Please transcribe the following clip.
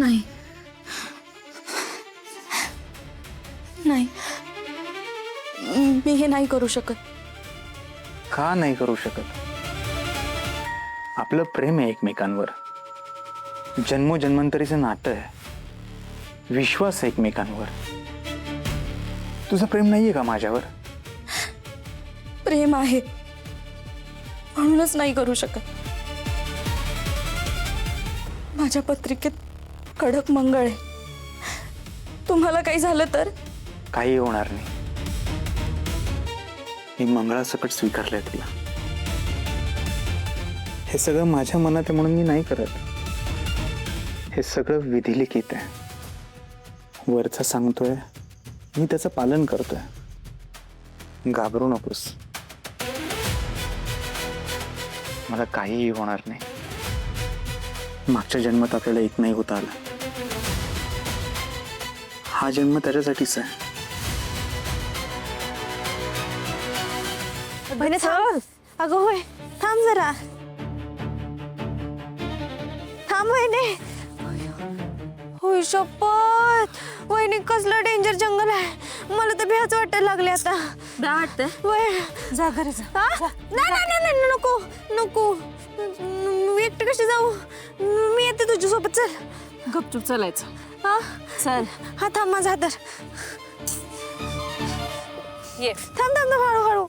नाही नाही, मी हे नाही करू शकत. का नाही करू शकत? आपलं प्रेम आहे एकमेकांवर, जन्मोजन्मांतरीचं नातं आहे, विश्वास आहे एकमेकांवर. तुझं प्रेम नाहीये का माझ्यावर? प्रेम आहे, म्हणूनच नाही करू शकत. माझ्या पत्रिकेत कडक मंगळ आहे. तुम्हाला काही झालं तर? काही होणार नाही. मी मंगळासकट स्वीकारलंय तुला. हे सगळं माझ्या मनात आहे म्हणून मी नाही करत. हे सगळं विधिलिखित आहे. वरचा सांगतोय, मी त्याचं पालन करतोय. घाबरू नकोस, मला काहीही होणार नाही. मागच्या जन्मात आपल्याला एक नाही होता आला. हा जन्म त्याच्यासाठीच आहे. बहिणी थांब. अगं होय, थांब जरा. थांब वहिनी. होय शपथ, वहिनी कसलं डेंजर जंगल आहे. मला तर भ्याच वाटायला लागले आता. वाटतं वय जा घरी जा. नाही नाही नाही नाही, नको नको. मी एकटी कशी जाऊ? मी येते तुझ्यासोबत. चल गपचूप चालायचं. हा चल. हा थांब, माझा हात धर. ये. थांब थांब थांब, हळूहळू.